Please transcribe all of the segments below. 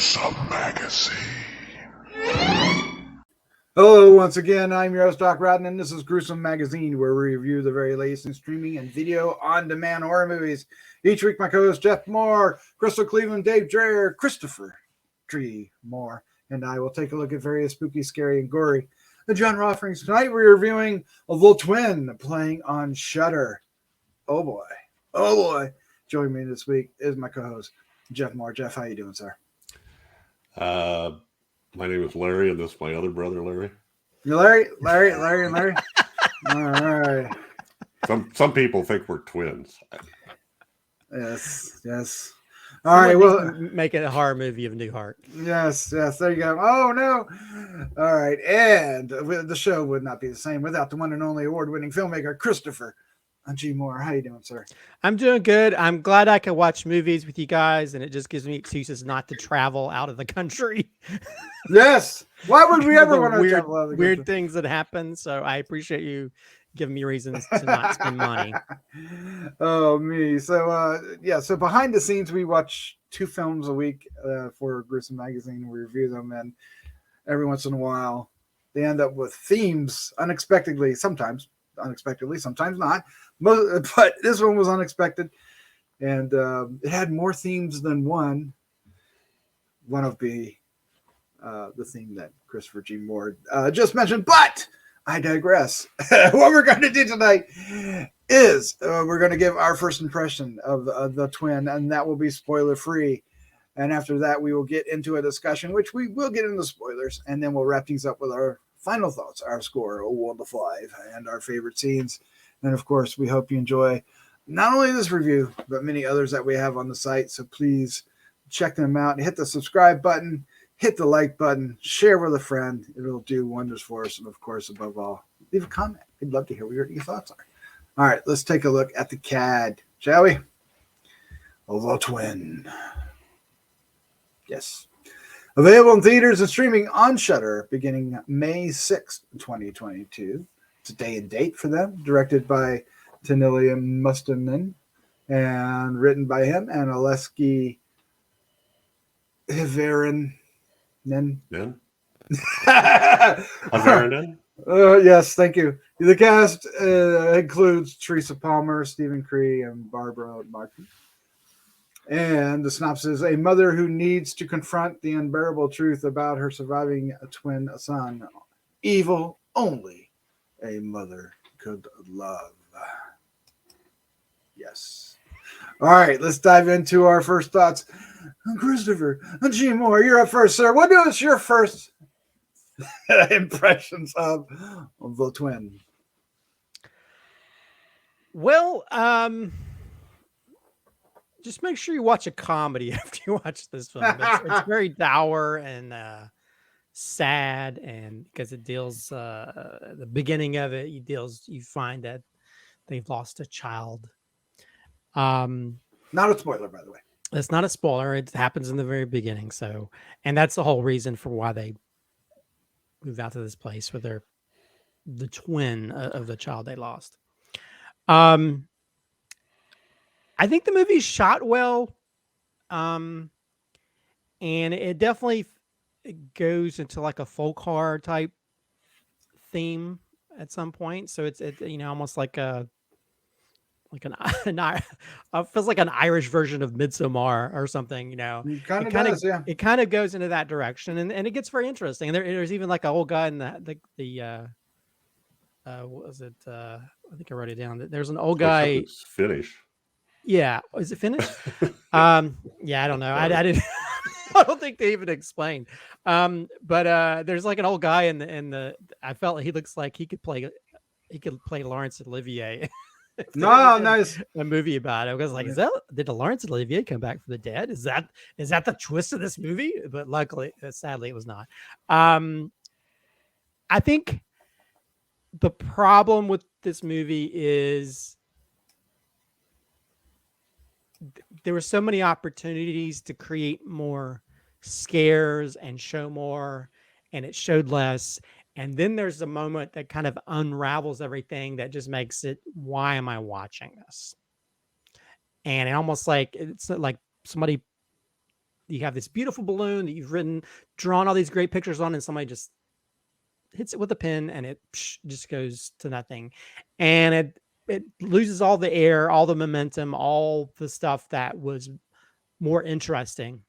Gruesome Magazine. Hello, once again, I'm your host, Doc Rodden, and this is Gruesome Magazine, where we review the very latest in streaming and video on-demand horror movies. Each week, my co-host Jeff Mohr, Crystal Cleveland, Dave Dreher, Christopher Tree Mohr, and I will take a look at various spooky, scary, and gory genre offerings. Tonight, we're reviewing The Twin, playing on Shudder. Oh boy. Joining me this week is my co-host, Jeff Mohr. Jeff, how you doing, sir? My name is Larry, and this is my other brother, Larry. You Larry? All right. Some people think we're twins. Yes. All right, well, make it a horror movie of Newhart. Yes, there you go. Oh, no. All right, and the show would not be the same without the one and only award-winning filmmaker, Christopher G. Mohr. How you doing, sir? I'm doing good. I'm glad I can watch movies with you guys, and it just gives me excuses not to travel out of the country. Yes. Why would we ever want to travel out of the country? Weird things that happen, so I appreciate you giving me reasons to not spend money. Oh, me. So behind the scenes, we watch 2 films a week for Gruesome Magazine. We review them, and every once in a while, they end up with themes unexpectedly, sometimes not. But this one was unexpected, and it had more themes than one. One of the theme that Christopher G. Mohr just mentioned, but I digress. What we're going to do tonight is we're going to give our first impression of The Twin, and that will be spoiler-free. And after that, we will get into a discussion, which we will get into spoilers, and then we'll wrap things up with our final thoughts, our score, 1 to 5, and our favorite scenes. And of course, we hope you enjoy not only this review, but many others that we have on the site. So please check them out and hit the subscribe button, hit the like button, share with a friend. It'll do wonders for us. And of course, above all, leave a comment. We'd love to hear what your thoughts are. All right, let's take a look at the CAD, shall we? The Twin. Yes. Available in theaters and streaming on Shudder beginning May 6th, 2022. It's a day and date for them. Directed by Taneli and Mustonen and written by him and Aleksi Hyvärinen. Hyvärinen? Yes, thank you. The cast includes Teresa Palmer, Stephen Cree, and Barbara Marten. And the synopsis: a mother who needs to confront the unbearable truth about her surviving a twin son. Evil only a mother could love. Yes. All right, let's dive into our first thoughts. Christopher G. Mohr, you're up first, sir. What is your first impressions of The Twin? Well, just make sure you watch a comedy after you watch this film. It's very dour and sad, and because it deals the beginning of it, you find that they've lost a child. Not a spoiler, by the way. It's not a spoiler. It happens in the very beginning. So, and that's the whole reason for why they move out to this place where they're the twin of the child they lost. I think the movie's shot well, and it definitely goes into like a folk horror type theme at some point. So it's almost like it feels like an Irish version of Midsommar or something. It kind of does, yeah. It kind of goes into that direction, and it gets very interesting. And there's even like an old guy in the what was it? I think I wrote it down. There's an old guy. It's Finnish. Yeah, is it finished? Yeah, I don't know. I didn't. I don't think they even explained. But there's like an old guy in the. I felt like he looks like he could play Laurence Olivier. No, nice. A movie about it. I was like, did Laurence Olivier come back from the dead? Is that the twist of this movie? But luckily, sadly, it was not. I think the problem with this movie is there were so many opportunities to create more scares and show more, and it showed less. And then there's a moment that kind of unravels everything that just makes it, why am I watching this? And it almost like, it's like somebody you have this beautiful balloon that you've drawn all these great pictures on, and somebody just hits it with a pin and it just goes to nothing. And it loses all the air, all the momentum, all the stuff that was more interesting,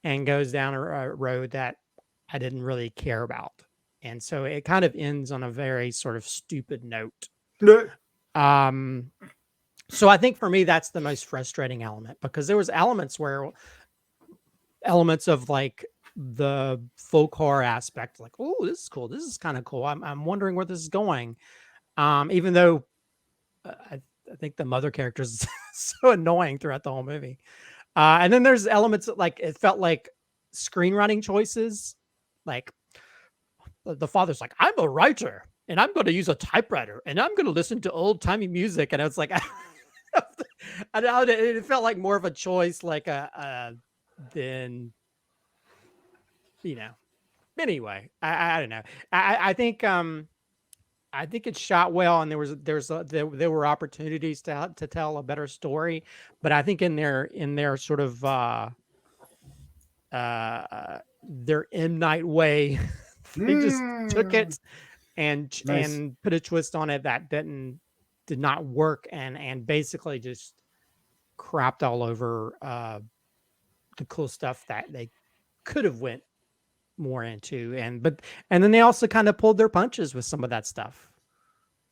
and goes down a road that I didn't really care about. And so it kind of ends on a very sort of stupid note. So I think for me, that's the most frustrating element, because there was elements of like the folk horror aspect, like, oh, this is cool. This is kind of cool. I'm wondering where this is going. Even though I think the mother character is so annoying throughout the whole movie. And then there's elements that, like, it felt like screenwriting choices. Like the father's like, I'm a writer and I'm going to use a typewriter and I'm going to listen to old timey music. And I was like, it felt like more of a choice, like than, anyway, I don't know. I think it's shot well, and there were opportunities to tell a better story, but I think in their sort of their M. Night way, they just took it and put a twist on it that did not work, and basically just crapped all over the cool stuff that they could have went more into, and then they also kind of pulled their punches with some of that stuff.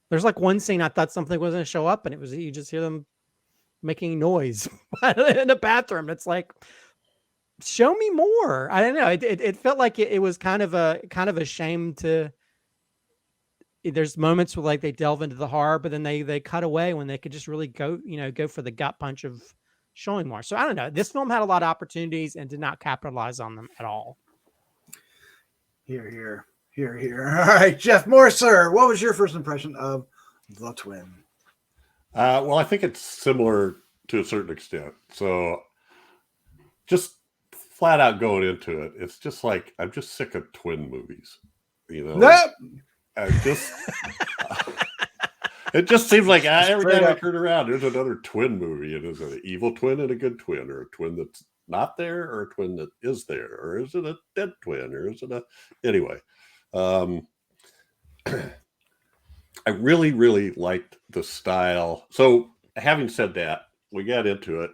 There's like one scene I thought something was going to show up, and it was, you just hear them making noise in the bathroom. It's like, show me more. I don't know. It felt like it was kind of a shame to. There's moments where like they delve into the horror, but then they cut away when they could just really go for the gut punch of showing more. So I don't know. This film had a lot of opportunities and did not capitalize on them at all. Here. All right, Jeff Mohr, sir. What was your first impression of The Twin? Well, I think it's similar to a certain extent. So just flat out going into it, it's just like, I'm just sick of twin movies. It just seems like every time I turn around, there's another twin movie. It is an evil twin and a good twin, or a twin that's not there, or a twin that is there, or is it a dead twin, or is it anyway. I really, really liked the style. So having said that, we got into it.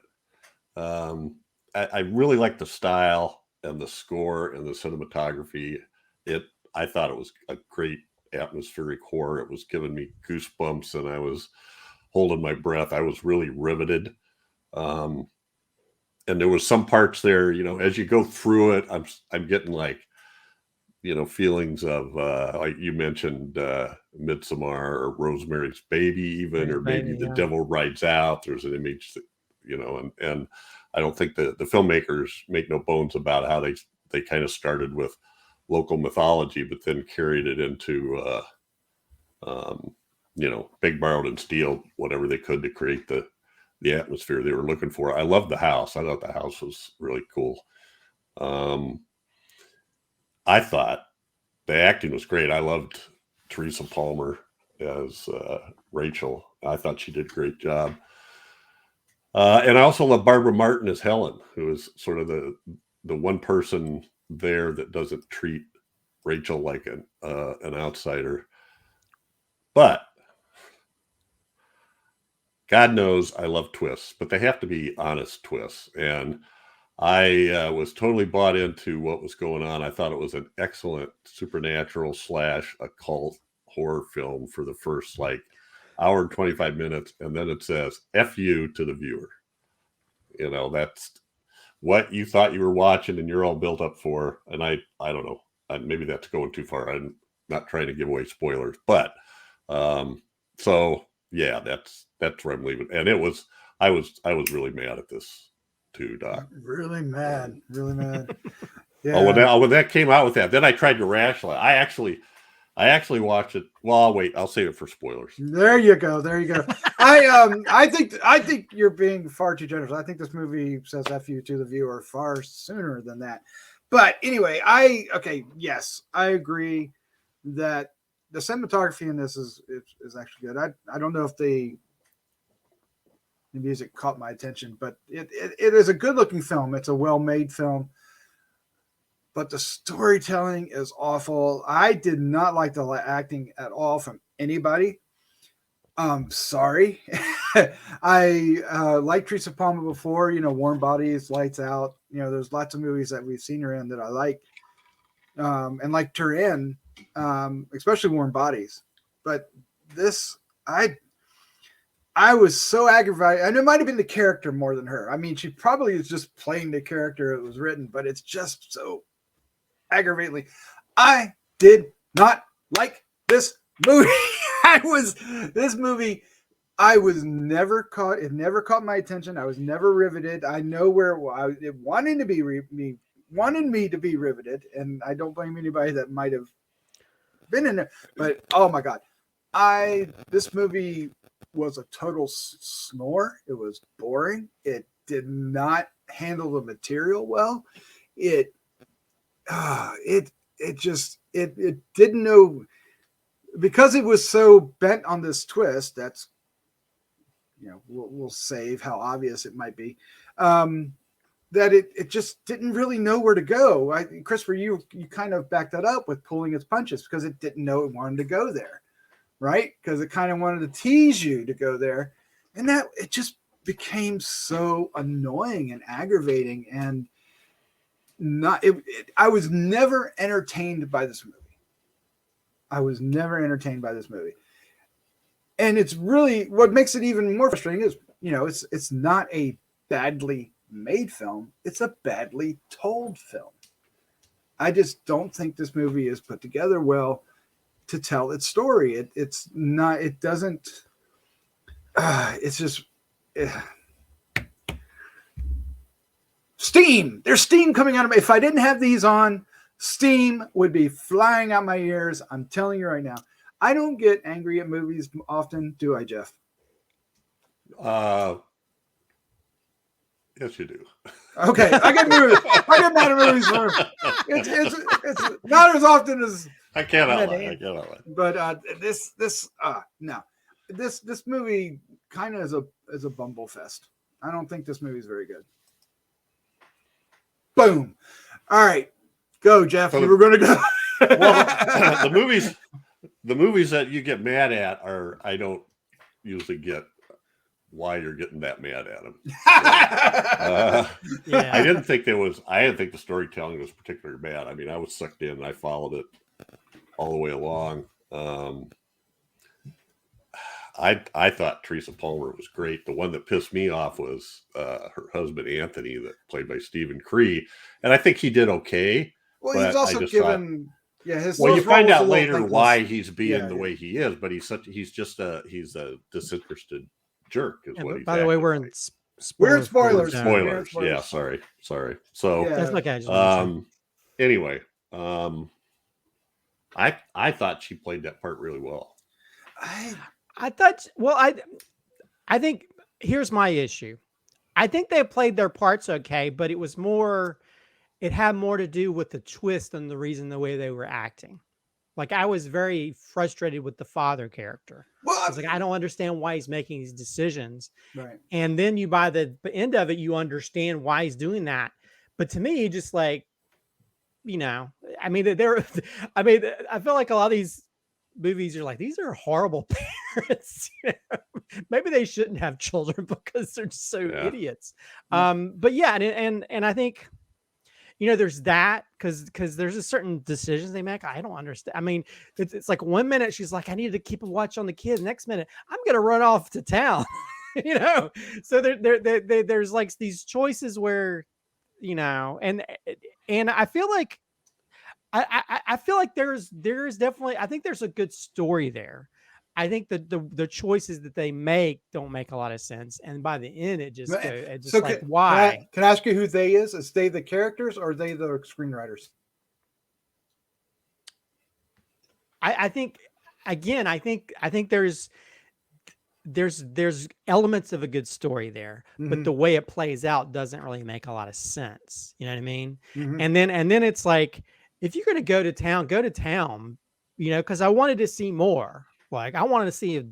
I really liked the style and the score and the cinematography. I thought it was a great atmospheric horror. It was giving me goosebumps, and I was holding my breath. I was really riveted. And there was some parts there, as you go through it, I'm getting like, feelings of like you mentioned, Midsommar or Rosemary's Baby, even, or maybe The Devil Rides Out. There's an image that, and I don't think the filmmakers make no bones about how they kind of started with local mythology, but then carried it into, big borrowed and steal whatever they could to create the atmosphere they were looking for. I loved the house. I thought the house was really cool. I thought the acting was great. I loved Teresa Palmer as Rachel. I thought she did a great job. And I also love Barbara Marten as Helen, who is sort of the one person there that doesn't treat Rachel like an outsider. But God knows I love twists, but they have to be honest twists. And I was totally bought into what was going on. I thought it was an excellent supernatural / occult horror film for the first hour and 25 minutes. And then it says, F you to the viewer. That's what you thought you were watching and you're all built up for. And I don't know, maybe that's going too far. I'm not trying to give away spoilers, but so yeah, that's where I'm leaving. And I was really mad at this too, Doc. Really mad. Yeah. Oh, when that came out with that, then I tried to rationalize. I actually watched it. Well, wait, I'll save it for spoilers. There you go. I think you're being far too generous. I think this movie says F you to the viewer far sooner than that. But anyway, yes, I agree that the cinematography in this is actually good. I don't know if they the music caught my attention. But it is a good looking film. It's a well made film. But the storytelling is awful. I did not like the acting at all from anybody. Sorry. I liked Teresa Palmer before, Warm Bodies, Lights Out. There's lots of movies that we've seen her in that I like. And liked her in, especially Warm Bodies. But this, I was so aggravated. And it might have been the character more than her. I mean, she probably is just playing the character it was written, but it's just so aggravatingly. I did not like this movie. I was never caught. It never caught my attention. I was never riveted. I know where it wanted me to be riveted, and I don't blame anybody that might have been in there. But oh my god, this movie was a total snore. It was boring. It did not handle the material well. It didn't know, because it was so bent on this twist. That's, we'll save how obvious it might be. That it just didn't really know where to go. Christopher, you kind of backed that up with pulling its punches, because it didn't know it wanted to go there, right? Because it kind of wanted to tease you to go there, and that it just became so annoying and aggravating, and I was never entertained by this movie. And it's really, what makes it even more frustrating is, it's not a badly made film. It's a badly told film. I just don't think this movie is put together well to tell its story. It's just steam. There's steam coming out of me. If I didn't have these on, steam would be flying out my ears. I'm telling you right now. I don't get angry at movies often, do I, Jeff? Yes, you do. Okay, I get mad at movies. It's not as often as I cannot lie. But no, this movie kind of is a bumble fest. I don't think this movie is very good. Boom. All right, go, Jeff. You were going to go. Well, the movies that you get mad at I don't usually get why you're getting that mad at them. Yeah. I didn't think the storytelling was particularly bad. I mean, I was sucked in and I followed it all the way along. I thought Teresa Palmer was great. The one that pissed me off was her husband, Anthony, that played by Stephen Cree. And I think he did okay. Well, he's also given... his well, you find out later thankless. why he's being the way he is, but he's a disinterested jerk. By the way, we're in spoilers. Spoilers. Yeah, sorry. So that's okay. Anyway, I thought she played that part really well. I thought. Well, I think here's my issue. I think they played their parts okay, but it was more. It had more to do with the twist than the reason the way they were acting. Like, I was very frustrated with the father character. I was like, I don't understand why he's making these decisions. Right. And then by the end of it, you understand why he's doing that. But to me, just like, I mean, I feel like a lot of these movies are like, these are horrible parents. Maybe they shouldn't have children because they're just so idiots. But yeah, and I think, there's that because there's a certain decisions they make. I don't understand. I mean, it's like 1 minute she's like, I need to keep a watch on the kids. Next minute, I'm gonna run off to town. So there's like these choices where, and I feel like I feel like there's definitely, I think there's a good story there. I think that the choices that they make don't make a lot of sense, and by the end, why? Can I ask you who they is? Is they the characters or are they the screenwriters? I think there's elements of a good story there, but the way it plays out doesn't really make a lot of sense. You know what I mean? Mm-hmm. And then it's like, if you're going to go to town, because I wanted to see more. Like, I wanted to see a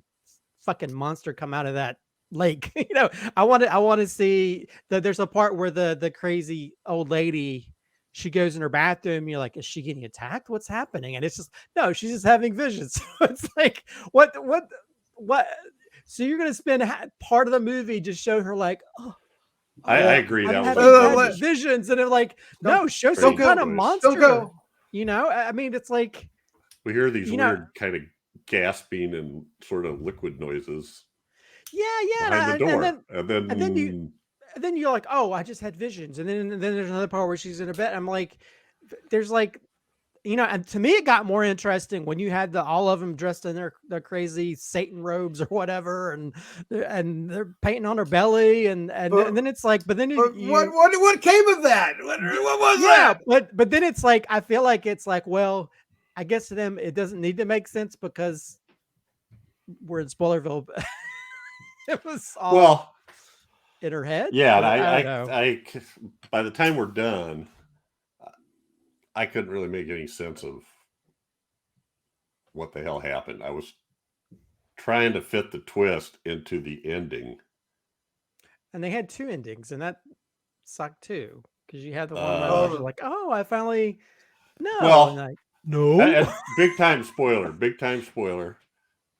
fucking monster come out of that lake. You know, I want to see that. There's a part where the crazy old lady, she goes in her bathroom. You're like, is she getting attacked? What's happening? And it's just no, she's just having visions. So it's like, what? So you're gonna spend part of the movie just showing her like, oh, I agree. I'm That having was bad visions, and they're like, Don't- no, show don't some go. kind of Don't monster. go. You know, I mean, it's like, we hear these you know- weird kind of gasping and sort of liquid noises yeah, behind the door, and then you're like, oh, I just had visions, and then there's another part where she's in a bed. I'm like, there's like, you know, and to me it got more interesting when you had all of them dressed in their crazy Satan robes or whatever, and they're painting on her belly, and then it's like, but then what came of that? What was that? but then it's like, I feel like it's like, well, I guess to them it doesn't need to make sense because we're in Spoilerville. It was all in her head. Yeah, and I don't know. I by the time we're done, I couldn't really make any sense of what the hell happened. I was trying to fit the twist into the ending. And they had 2 endings, and that sucked too. Because you had the one where you're like, oh, I finally Well, and like, no. Big time spoiler.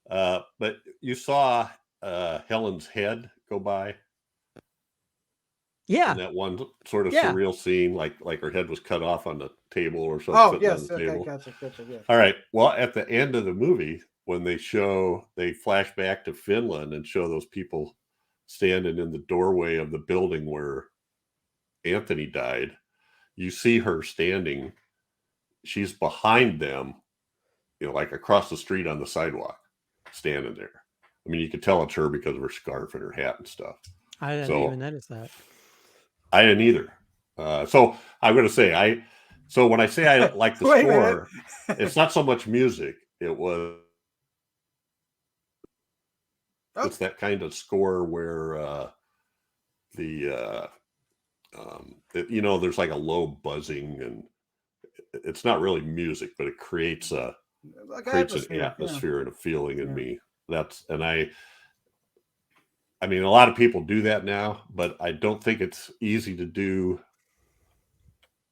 But you saw Helen's head go by. Yeah. In that one sort of Yeah. surreal scene, like her head was cut off on the table or something. Oh, yes. On the table. Gotcha. Yeah. All right. Well, at the end of the movie, when they flash back to Finland and show those people standing in the doorway of the building where Anthony died, you see her standing. She's behind them, you know, like across the street on the sidewalk, standing there. I mean, you could tell it's her because of her scarf and her hat and stuff. I didn't even notice that. I didn't either. So I'm going to say so when I say I like the score, it's not so much music. It's that kind of score where you know, there's like a low buzzing, and it's not really music, but it creates an atmosphere and a feeling in me. I mean, a lot of people do that now, but I don't think it's easy to do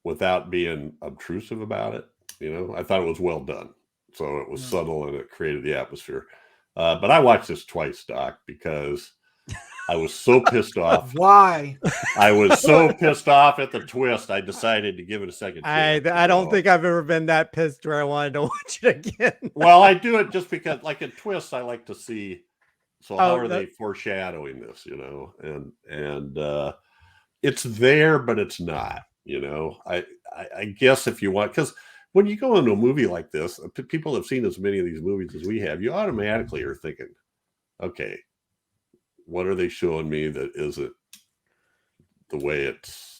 without being obtrusive about it. You know, I thought it was well done. So it was subtle and it created the atmosphere. But I watched this twice, Doc, because I was so pissed off. Why? I was so pissed off at the twist. I decided to give it a second chance. I don't think I've ever been that pissed where I wanted to watch it again. Well, I do it just because, like in twists, I like to see. So how are they foreshadowing this? You know, and it's there, but it's not. You know, I guess if you want, because when you go into a movie like this, people have seen as many of these movies as we have. You automatically are thinking, okay, what are they showing me that isn't the way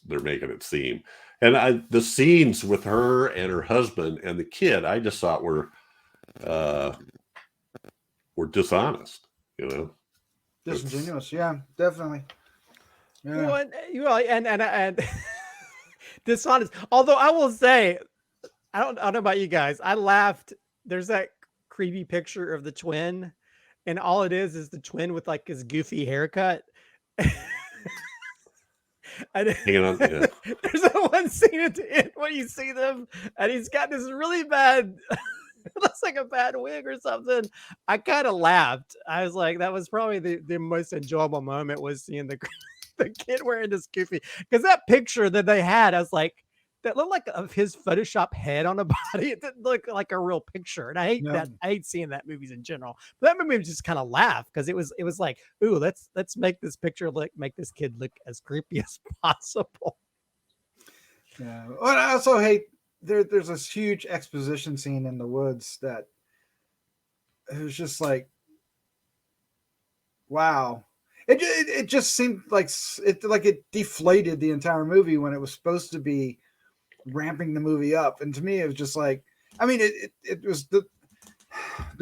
they're making it seem? And the scenes with her and her husband and the kid, I just thought were dishonest. You know, disingenuous. Yeah, definitely. Yeah. Well, and dishonest. Although I will say, I don't know about you guys. I laughed. There's that creepy picture of the twin, and all it is the twin with like his goofy haircut. Hanging on, yeah. There's that one scene at the end where you see them, and he's got this really bad. It looks like a bad wig or something. I kind of laughed. I was like, that was probably the most enjoyable moment, was seeing the kid wearing this goofy, because that picture that they had, I was like, that looked like of his Photoshop head on a body. It didn't look like a real picture. And I hate that. I hate seeing that movies in general. But that made me just kind of laugh, because it was like, ooh, let's make this picture make this kid look as creepy as possible. Yeah. Well, I also hate there's this huge exposition scene in the woods that it was just like, wow. It just seemed like it deflated the entire movie when it was supposed to be ramping the movie up. And to me, it was just like, I mean, it was the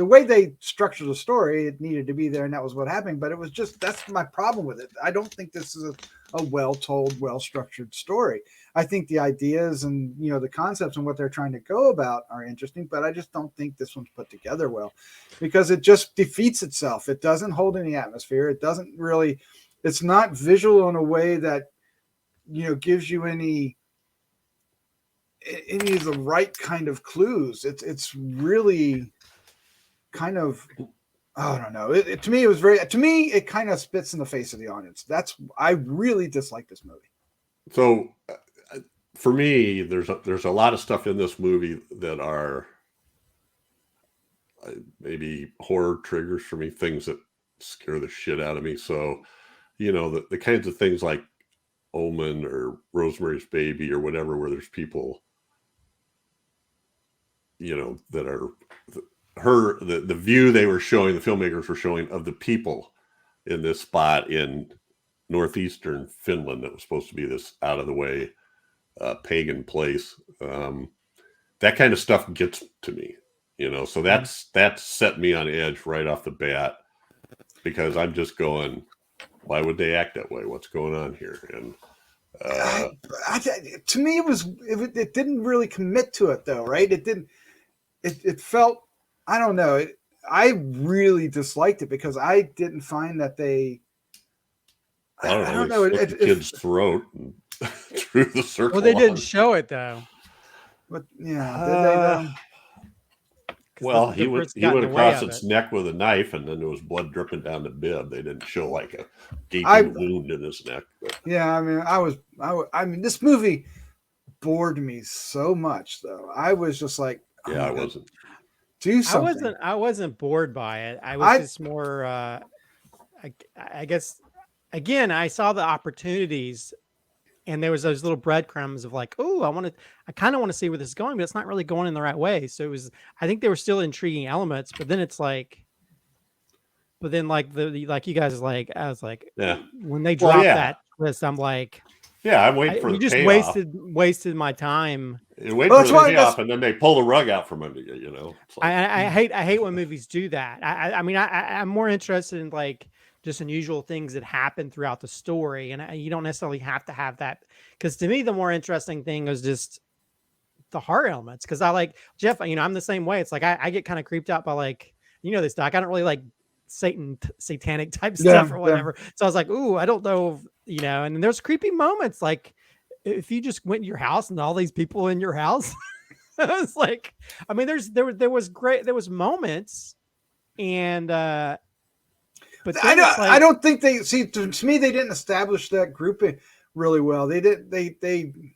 way they structured the story, it needed to be there, and that was what happened. But it was just, that's my problem with it. I don't think this is a well-told, well-structured story. I think the ideas and the concepts and what they're trying to go about are interesting, but I just don't think this one's put together well, because it just defeats itself. It doesn't hold any atmosphere. It doesn't really. It's not visual in a way that gives you any of the right kind of clues. It's really kind of, I don't know. To me, it kind of spits in the face of the audience. I really dislike this movie. So for me, there's a lot of stuff in this movie that are maybe horror triggers for me, things that scare the shit out of me. So, the kinds of things like Omen or Rosemary's Baby or whatever, where there's people, that are the view they were showing, the filmmakers were showing of the people in this spot in northeastern Finland that was supposed to be this out of the way pagan place. That kind of stuff gets to me, so that's set me on edge right off the bat, because I'm just going, why would they act that way? What's going on here? And to me, it didn't really commit to it, though, right? It felt, I don't know. I really disliked it because I didn't find that they. I don't know. It the kid's throat and through the circle. Well, they didn't show it though. But yeah, did they? Well, he went across its neck with a knife, and then there was blood dripping down the bib. They didn't show like a gaping wound in his neck. But. Yeah, I mean, this movie bored me so much, though. I was just like, I wasn't. Do something. I wasn't bored by it. I was just more. I guess again, I saw the opportunities. And there was those little breadcrumbs of like, oh, I kind of want to see where this is going, but it's not really going in the right way. So I think there were still intriguing elements, but then it's like, like you guys I was like, when they dropped that twist, I'm like, I'm waiting for the payoff. wasted my time. You wait for the payoff, and then they pull the rug out from under you. Like, I hate when movies do that. I'm more interested in like just unusual things that happen throughout the story. And you don't necessarily have to have that. Because to me, the more interesting thing was just the horror elements. Because I like, Jeff, I'm the same way. It's like, I get kind of creeped out by like, this doc. I don't really like satanic type stuff or whatever. Yeah. So I was like, ooh, I don't know, and there's creepy moments. Like if you just went to your house and all these people in your house, I was like, there was moments and, but I don't think they see. To me, they didn't establish that group really well. They did. They didn't.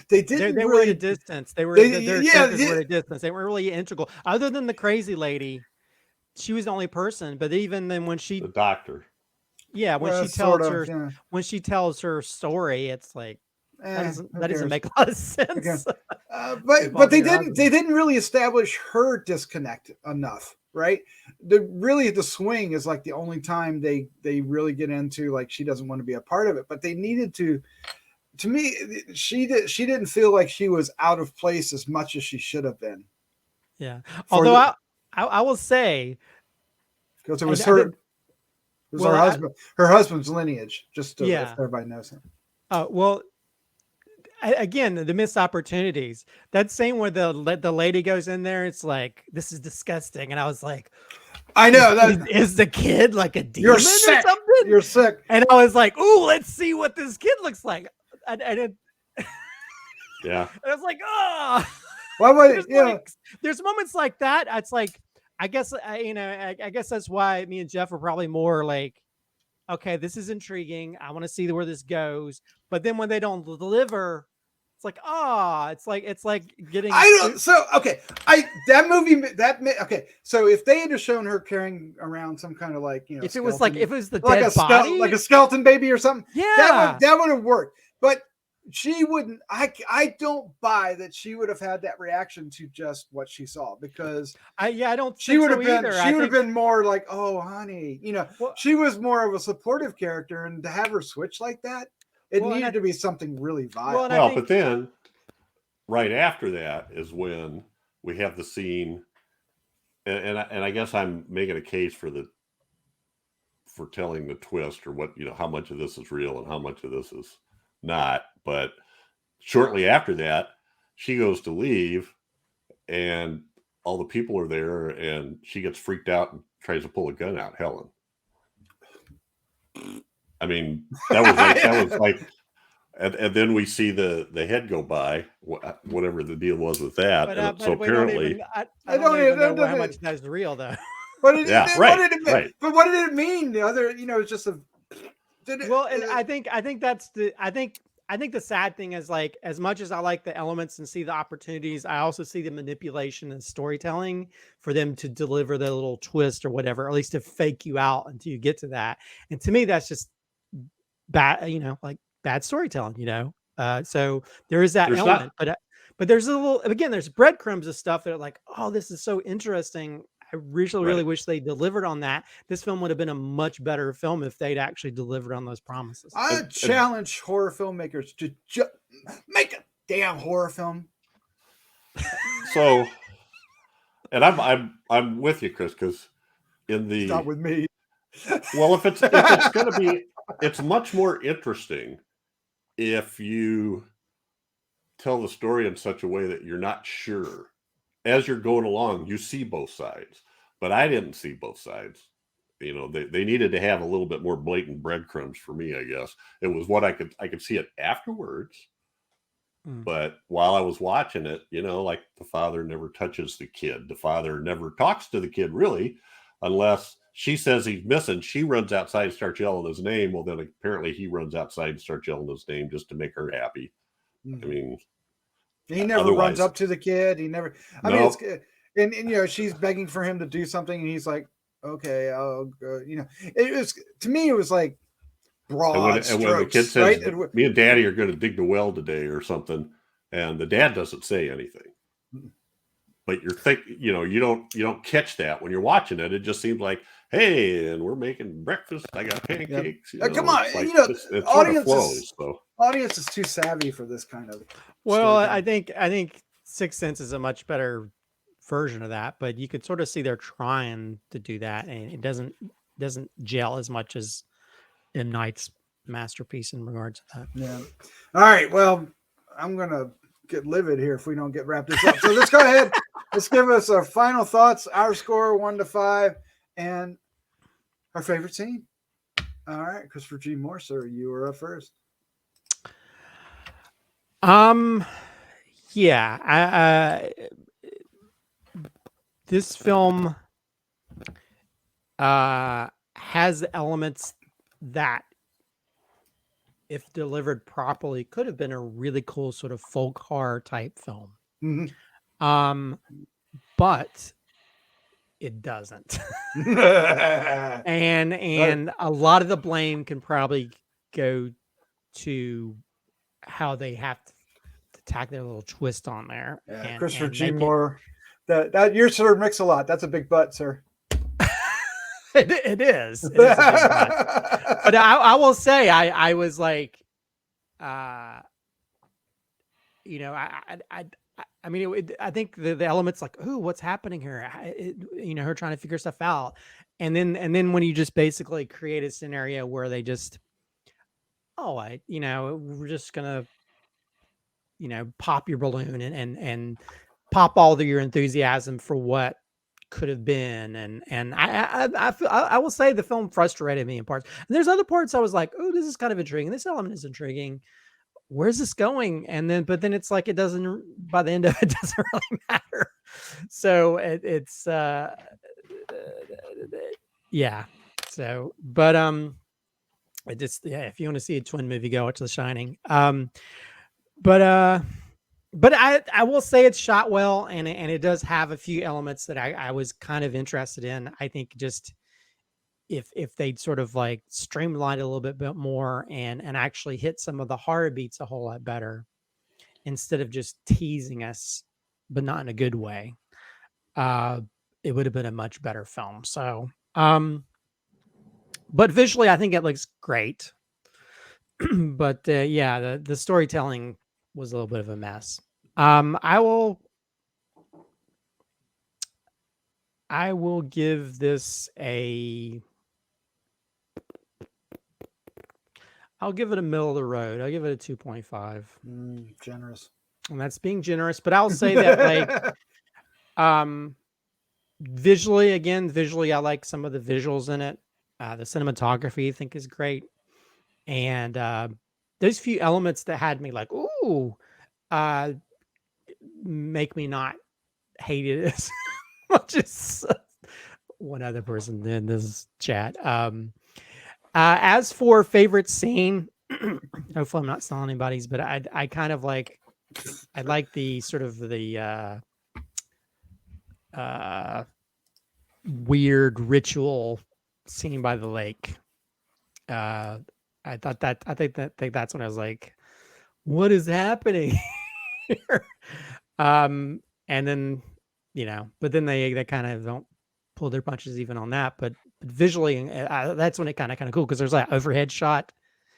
They were at a distance. They were at a distance. They weren't really integral. Other than the crazy lady, she was the only person. But even then, when the doctor, when she tells her story, it's like that doesn't make a lot of sense. Okay. But they didn't really establish her disconnect enough. Right. The swing is like the only time they really get into like she doesn't want to be a part of it, but they needed to me, she didn't feel like she was out of place as much as she should have been. Yeah. Although I will say, because it was her husband's lineage, just if everybody knows him. Well, again, the missed opportunities. That scene where the lady goes in there, it's like, this is disgusting. And I was like, I know that is the kid like a demon or something? You're sick. And I was like, ooh, let's see what this kid looks like. And yeah. And I was like, oh. There's moments like that. It's like, I guess that's why me and Jeff are probably more like, okay, this is intriguing. I want to see where this goes. But then when they don't deliver, it's like, it's like getting. So if they had just shown her carrying around some kind of like, if it was the dead body, like a skeleton baby or something, yeah, that would have worked. But she wouldn't. I don't buy that she would have had that reaction to just what she saw, because I don't. She would have been. She would have been more like, "Oh, honey," she was more of a supportive character, and to have her switch like that, it needed to be something really violent. But then right after that is when we have the scene, and I guess I'm making a case for the for telling the twist or what, how much of this is real and how much of this is not. But shortly after that, she goes to leave and all the people are there and she gets freaked out and tries to pull a gun out. Helen. I mean, that was like, and then we see the head go by, whatever the deal was with that. But so apparently, I don't even know how much that's real though. What did yeah, it, right, what did it mean? right. But what did it mean? The other, it's just a. And I think that's I think the sad thing is, like, as much as I like the elements and see the opportunities, I also see the manipulation and storytelling for them to deliver the little twist or whatever, or at least to fake you out until you get to that. And to me, that's just bad, like bad storytelling, so there is that element, but there's a little, again, there's breadcrumbs of stuff that are like, oh, this is so interesting. I really wish they delivered on that. This film would have been a much better film if they'd actually delivered on those promises. I challenge horror filmmakers to make a damn horror film. So, and I'm with you, Chris, because it's not with me. Well, if it's going to be, it's much more interesting if you tell the story in such a way that you're not sure. As you're going along, you see both sides, but I didn't see both sides. They needed to have a little bit more blatant breadcrumbs for me, I guess. It was what I could see it afterwards. But while I was watching it, like the father never touches the kid. The father never talks to the kid really, unless she says he's missing. She runs outside and starts yelling his name. Well, then apparently he runs outside and starts yelling his name just to make her happy. I mean, he never runs up to the kid. He never. I mean, it's and she's begging for him to do something, and he's like, "Okay, I'll go." It was, to me, it was like broad strokes. And when the kid says, right? "Me and Daddy are going to dig the well today" or something, and the dad doesn't say anything, but you don't catch that when you're watching it. It just seems like, "Hey, and we're making breakfast. I got pancakes." Come on, it sort of flows. Audience is too savvy for this kind of. Well, I think Sixth Sense is a much better version of that, but you could sort of see they're trying to do that, and it doesn't gel as much as M. Night's masterpiece in regards to that. Yeah. All right. Well, I'm gonna get livid here if we don't get wrapped this up. So let's go ahead. Let's give us our final thoughts. Our score 1 to 5, and our favorite scene. All right, Christopher G. Mohr, sir, you are up first. Yeah, this film has elements that, if delivered properly, could have been a really cool sort of folk horror type film. Mm-hmm. But it doesn't. and a lot of the blame can probably go to how they have to tack their little twist on there. Yeah, Christopher G. Mohr, that your sir mix a lot. That's a big butt, sir. It is. It is a big butt. But I will say, I was like, I mean, I think the elements like, ooh, what's happening here? Her trying to figure stuff out, and then when you just basically create a scenario where they just, we're just gonna, pop your balloon and pop all of your enthusiasm for what could have been, and I will say the film frustrated me in parts. And there's other parts I was like, oh, this is kind of intriguing. This element is intriguing. Where's this going? But then it's like, it doesn't, by the end of it, doesn't really matter. So it's yeah. So, but it just, if you want to see a twin movie, go watch The Shining. But I will say it's shot well, and it does have a few elements that I was kind of interested in. I think just if they'd sort of like streamlined a little bit more and actually hit some of the horror beats a whole lot better, instead of just teasing us, but not in a good way, it would have been a much better film. So, but visually, I think it looks great. But the storytelling was a little bit of a mess. I will give this a I'll give it a middle of the road. I'll give it a 2.5. Generous. And that's being generous, but I'll say that visually, I like some of the visuals in it. The cinematography I think is great. And those few elements that had me like, ooh, make me not hate it as much as one other person in this chat. As for favorite scene, hopefully I'm not selling anybody's, but I kind of like, I like the sort of the weird ritual scene by the lake. I think that's when I was like, what is happening here? And then, but then they kind of don't pull their punches even on that, but visually, that's when it kind of cool, because there's that overhead shot,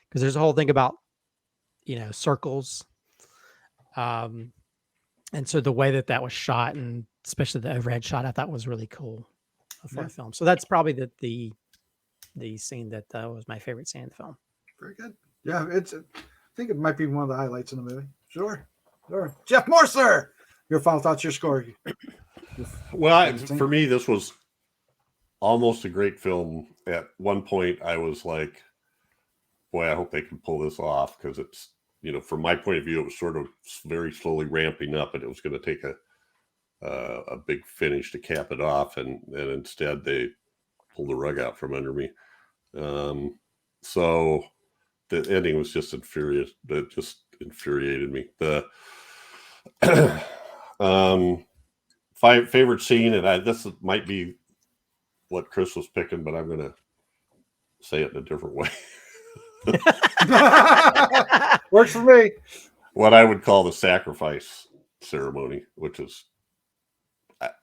because there's a whole thing about circles, and so the way that was shot, and especially the overhead shot, I thought was really cool for the film. So that's probably the scene that was my favorite scene in the film. Very good. Yeah, I think it might be one of the highlights in the movie. Sure. Jeff Mohr, sir, your final thoughts, your score. Well, for me, this was almost a great film. At one point, I was like, boy, I hope they can pull this off, because it's, from my point of view, it was sort of very slowly ramping up, and it was going to take a big finish to cap it off, and instead they pulled the rug out from under me. So the ending was just infuriating. It just infuriated me. The favorite scene, and this might be what Chris was picking, but I'm going to say it in a different way. Works for me. What I would call the sacrifice ceremony, which is,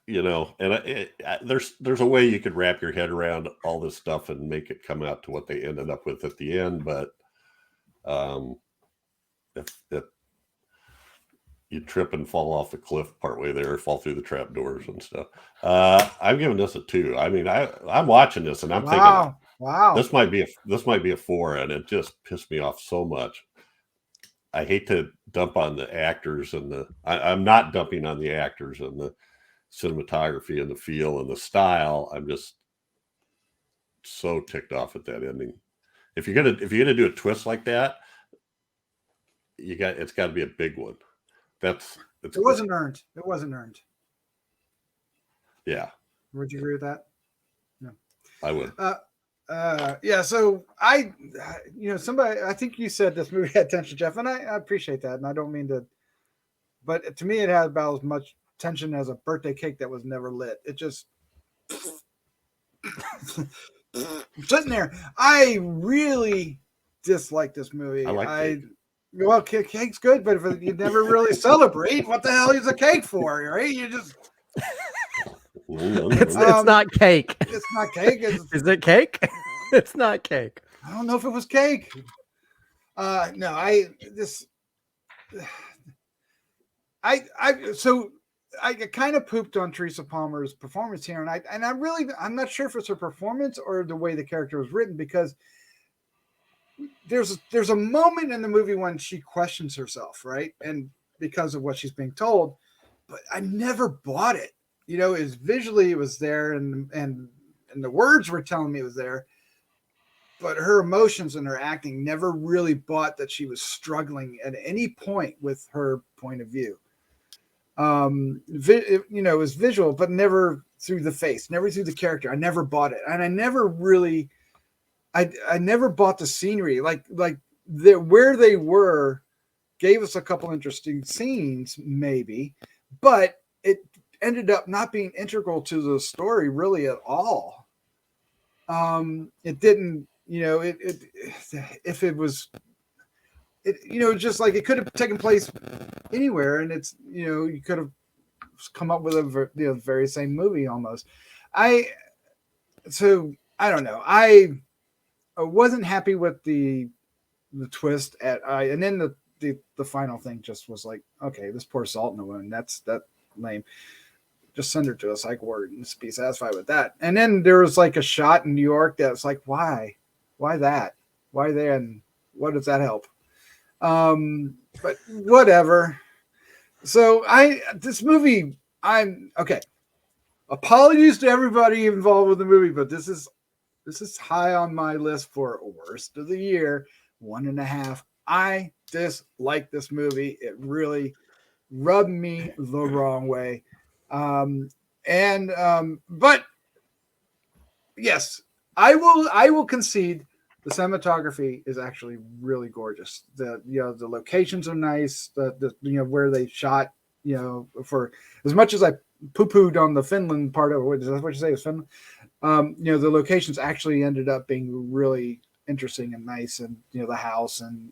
and there's a way you could wrap your head around all this stuff and make it come out to what they ended up with at the end. But if you trip and fall off the cliff partway there, fall through the trap doors and stuff, I'm giving this a 2. I mean, I'm watching this and I'm thinking, wow, this might be a 4, and it just pissed me off so much. I hate to dump on the actors and I'm not dumping on the actors and the cinematography and the feel and the style. I'm just so ticked off at that ending. If you're gonna do a twist like that, it's got to be a big one. It wasn't earned. Yeah. Would you agree with that? No. I would. Yeah. So I think you said this movie had tension, Jeff, and I appreciate that, and I don't mean to, but to me, it had about as much tension as a birthday cake that was never lit. It just sitting there. I really dislike this movie. I like cake. Well, cake's good, but if you never really celebrate, what the hell is a cake for, right? You just it's not cake. It's not cake. Is it cake? It's not cake. I don't know if it was cake. No, I kind of pooped on Teresa Palmer's performance here, and I'm not sure if it's her performance or the way the character was written, because there's a moment in the movie when she questions herself, right? And because of what she's being told, but I never bought it. Is visually it was there, and the words were telling me it was there, but her emotions and her acting never really bought that she was struggling at any point with her point of view. It was visual, but never through the face, never through the character. I never bought it, and I never really, I never bought the scenery. Like where they were gave us a couple interesting scenes, maybe, but it ended up not being integral to the story really at all. It didn't, if it was, just like it could have taken place anywhere, and it's, you could have come up with a very same movie almost. I don't know. I wasn't happy with the twist and then the final thing just was like, okay, this poor salt in the wound. That's lame. Just send her to a psych ward and just be satisfied with that. And then there was like a shot in New York that's like, why that? Why then? what does that help? But whatever. So this movie, I'm okay. Apologies to everybody involved with the movie, but this is high on my list for worst of the year. 1.5. I dislike this movie. It really rubbed me the wrong way. But yes, I will concede the cinematography is actually really gorgeous. The locations are nice. The where they shot, for as much as I poo-pooed on the Finland part of it, is that what you say is Finland? The locations actually ended up being really interesting and nice, and the house and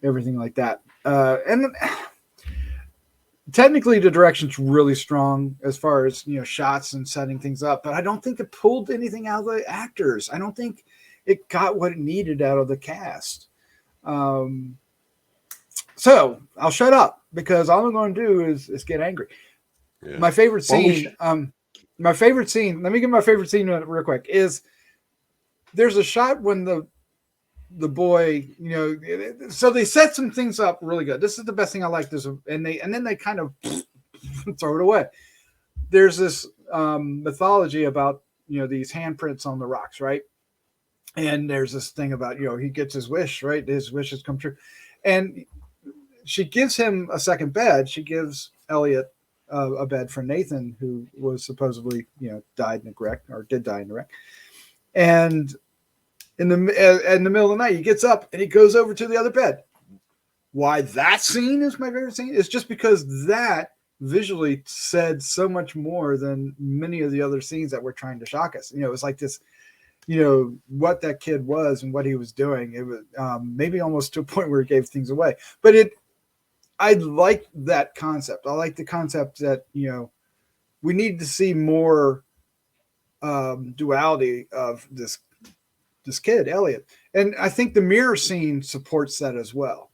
everything like that. And technically the direction's really strong as far as shots and setting things up, but I don't think it pulled anything out of the actors. I don't think it got what it needed out of the cast. So I'll shut up because all I'm going to do is get angry. Yeah. My favorite scene. My favorite scene. Let me get my favorite scene real quick. Is there's a shot when the boy, so they set some things up really good. This is the best thing I like. This, and then they kind of throw it away. There's this mythology about these handprints on the rocks, right? And there's this thing about he gets his wish, right? His wishes come true, and she gives him a second bed. She gives Elliot a bed for Nathan, who was supposedly died in a wreck or did die in a wreck, and in the middle of the night he gets up and he goes over to the other bed. Why that scene is my favorite scene is just because that visually said so much more than many of the other scenes that were trying to shock us. It was like this, what that kid was and what he was doing. It was maybe almost to a point where it gave things away, but I like that concept. I like the concept that, we need to see more duality of this kid, Elliot. And I think the mirror scene supports that as well.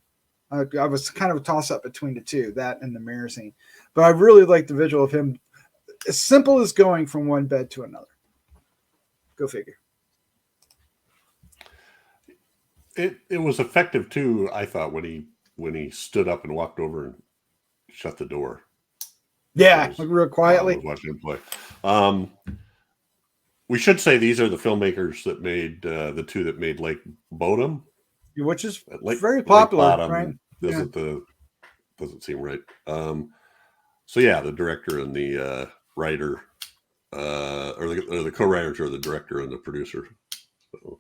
I was kind of a toss-up between the two, that and the mirror scene. But I really like the visual of him, as simple as going from one bed to another. Go figure. It was effective, too, I thought, when he stood up and walked over and shut the door. Yeah, real quietly. Watching him play. We should say these are the filmmakers that made the two that made Lake Bodom, which is very popular, right? Doesn't seem right. So yeah, the director and the writer, or the co-writers are the director and the producer. So.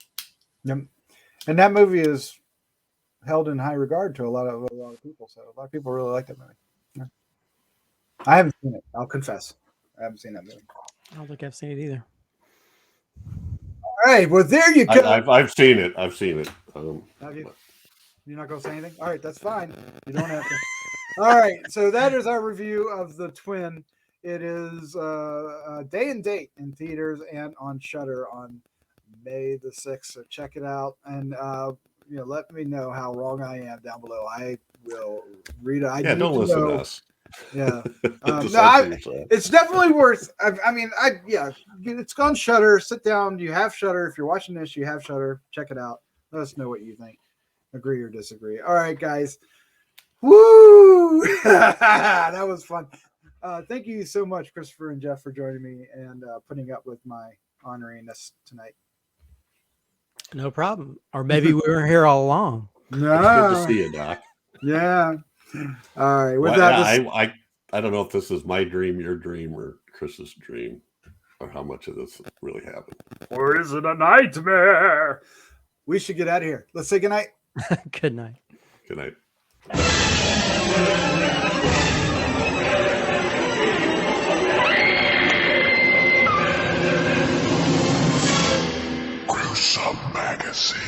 Yep. And that movie is held in high regard to a lot of people. So a lot of people really like that movie. Yeah. I haven't seen it. I'll confess, I haven't seen that movie. I don't think I've seen it either. All right. Well, there you go. I've seen it. Have you? You're not going to say anything? All right. That's fine. You don't have to. All right. So that is our review of The Twin. It is day and date in theaters and on Shudder on May the 6th. So check it out. And, let me know how wrong I am down below. I will read it. Don't listen to us. Yeah. It's definitely worth. It's on Shudder. Sit down. You have Shudder. If you're watching this, you have Shudder. Check it out. Let us know what you think. Agree or disagree. All right, guys. Woo! That was fun. Thank you so much, Christopher and Jeff, for joining me and putting up with my honoriness tonight. No problem. Or maybe we were here all along. No. It's good to see you, Doc. Yeah. All right. With I don't know if this is my dream, your dream, or Chris's dream, or how much of this really happened. Or is it a nightmare? We should get out of here. Let's say goodnight. Good night. Good night. Gruesome Magazine.